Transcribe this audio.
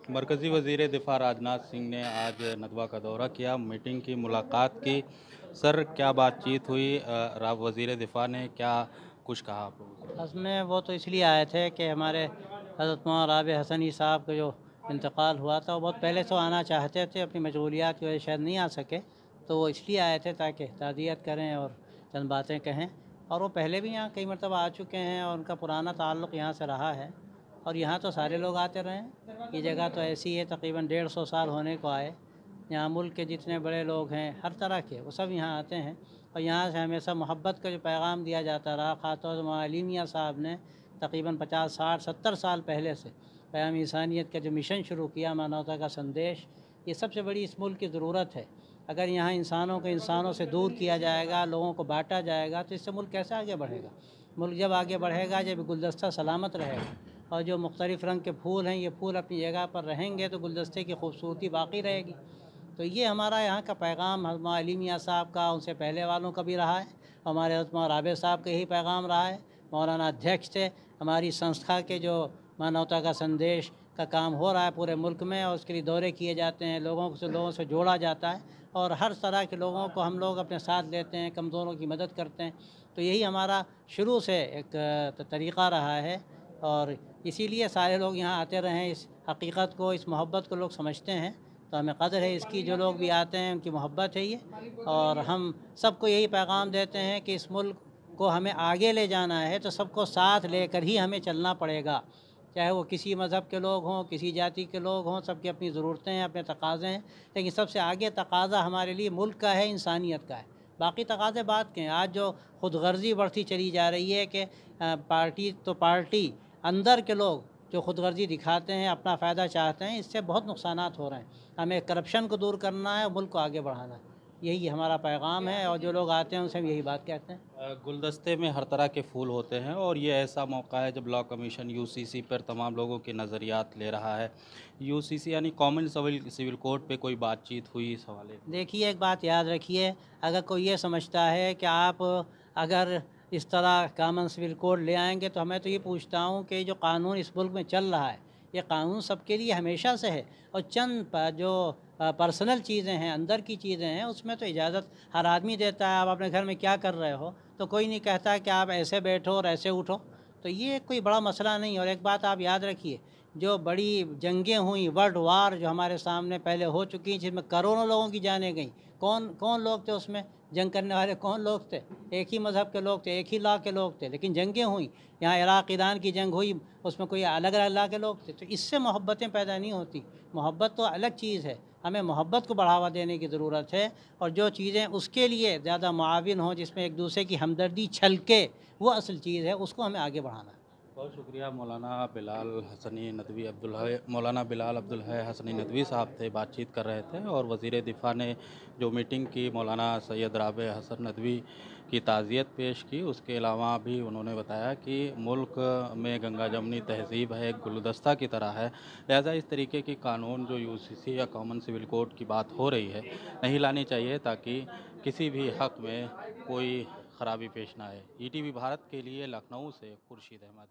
मरकज़ी वज़ीर दिफ़ा राजनाथ सिंह ने आज नदवा का दौरा किया, मीटिंग की, मुलाकात की। सर, क्या बातचीत हुई? वज़ीर दिफ़ा ने क्या कुछ कहा आप लोगों से? असल में वो तो इसलिए आए थे कि हमारे हज़रत मौलाना राबिया हसनी साहब का जो इंतकाल हुआ था, वो बहुत पहले से आना चाहते थे, अपनी मशगूलियात की वजह से शायद नहीं आ सके। तो वो इसलिए आए थे ताकि ताज़ियत करें और चंद बातें कहें। और वो पहले भी यहाँ कई मरतबा आ चुके हैं और उनका पुराना ताल्लुक़ यहाँ से रहा है। और यहाँ तो सारे लोग आते रहे हैं। ये जगह तो ऐसी है, तकरीबन 150 साल होने को आए। यहाँ मुल्क के जितने बड़े लोग हैं, हर तरह के, वो सब यहाँ आते हैं। और यहाँ से हमेशा मोहब्बत का जो पैगाम दिया जाता रहा, ख़ासतौर से मौलाना अली मियां साहब ने तकरीबन 50, 60, 70 साल पहले से पैगाम इंसानियत का जो मिशन शुरू किया, मानवता का संदेश, ये सबसे बड़ी इस मुल्क की ज़रूरत है। अगर यहाँ इंसानों को इंसानों से दूर किया जाएगा, लोगों को बांटा जाएगा, तो इससे मुल्क कैसे आगे बढ़ेगा? मुल्क जब आगे बढ़ेगा जब गुलदस्ता सलामत रहेगा, और जो मुख्तलिफ़ रंग के फूल हैं, ये फूल अपनी जगह पर रहेंगे तो गुलदस्ते की खूबसूरती बाकी रहेगी। तो ये हमारा यहाँ का पैगाम हज़रत मौलाना अली मियां साहब का, उनसे पहले वालों का भी रहा है। हमारे हज़रत मौलाना राबिया साहब का यही पैगाम रहा है। मौलाना अध्यक्ष थे हमारी संस्था के, जो मानवता का संदेश का काम हो रहा है पूरे मुल्क में, और उसके लिए दौरे किए जाते हैं, लोगों से जोड़ा जाता है, और हर तरह के लोगों को हम लोग अपने साथ लेते हैं, कमज़ोरों की मदद करते हैं। तो यही हमारा शुरू से एक तरीक़ा रहा है, और इसीलिए सारे लोग यहाँ आते रहे हैं। इस हकीकत को, इस मोहब्बत को लोग समझते हैं, तो हमें कदर है इसकी। जो लोग भी आते हैं उनकी मोहब्बत है ये। और हम सबको यही पैगाम देते हैं कि इस मुल्क को हमें आगे ले जाना है तो सबको साथ लेकर ही हमें चलना पड़ेगा। चाहे वो किसी मज़हब के लोग हों, किसी जाति के लोग हों, सबकी अपनी ज़रूरतें हैं, अपने तकाज़े हैं। लेकिन सबसे आगे तकाज़ा हमारे लिए मुल्क का है, इंसानियत का है। बाकी तकाज़े बात के हैं। आज जो ख़ुदगर्ज़ी बढ़ती चली जा रही है कि पार्टी तो पार्टी, अंदर के लोग जो ख़ुदगर्ज़ी दिखाते हैं, अपना फ़ायदा चाहते हैं, इससे बहुत नुकसानात हो रहे हैं। हमें करप्शन को दूर करना है और मुल्क को आगे बढ़ाना है। यही हमारा पैगाम है, और जो लोग आते हैं उनसे हम यही बात कहते हैं। गुलदस्ते में हर तरह के फूल होते हैं और ये ऐसा मौका है जब लॉ कमीशन यूसीसी पर तमाम लोगों के नज़रियात ले रहा है। यूसीसी यानी कॉमन सिविल सिविल कोड पे कोई बातचीत हुई इस हवाले से? देखिए, एक बात याद रखिए, अगर कोई ये समझता है कि आप अगर इस तरह कॉमन सिविल कोड ले आएंगे, तो मैं तो ये पूछता हूँ कि जो कानून इस मुल्क में चल रहा है, ये कानून सबके लिए हमेशा से है। और चंद जो पर्सनल चीज़ें हैं, अंदर की चीज़ें हैं, उसमें तो इजाज़त हर आदमी देता है। आप अपने घर में क्या कर रहे हो, तो कोई नहीं कहता कि आप ऐसे बैठो और ऐसे उठो। तो ये कोई बड़ा मसला नहीं। और एक बात आप याद रखिए, जो बड़ी जंगें हुई, वर्ल्ड वार जो हमारे सामने पहले हो चुकी, जिसमें करोड़ों लोगों की जानें गईं, कौन कौन लोग थे उसमें? जंग करने वाले कौन लोग थे? एक ही मज़हब के लोग थे, एक ही लाह के लोग थे, लेकिन जंगें हुई। यहाँ इराक़ ईरान की जंग हुई, उसमें कोई अलग अलग लाह के लोग थे। तो इससे मोहब्बतें पैदा नहीं होती। मोहब्बत तो अलग चीज़ है, हमें मोहब्बत को बढ़ावा देने की ज़रूरत है। और जो चीज़ें उसके लिए ज़्यादा मुआविन हों, जिसमें एक दूसरे की हमदर्दी छलके, वो असल चीज़ है, उसको हमें आगे बढ़ाना है। बहुत शुक्रिया। मौलाना बिलाल अब्दुल है हसनी नदवी साहब थे, बातचीत कर रहे थे। और वज़ीर दिफ़ा ने जो मीटिंग की, मौलाना सैयद राबिया हसन नदवी की ताज़ियत पेश की। उसके अलावा भी उन्होंने बताया कि मुल्क में गंगा जमनी तहज़ीब है, एक गुलदस्ता की तरह है, लिहाजा इस तरीके की कानून जो यूसीसी या कॉमन सिविल कोड की बात हो रही है, नहीं लानी चाहिए, ताकि किसी भी हक़ में कोई ख़राबी पेश ना आए। ईटीवी भारत के लिए लखनऊ से खुर्शीद अहमद।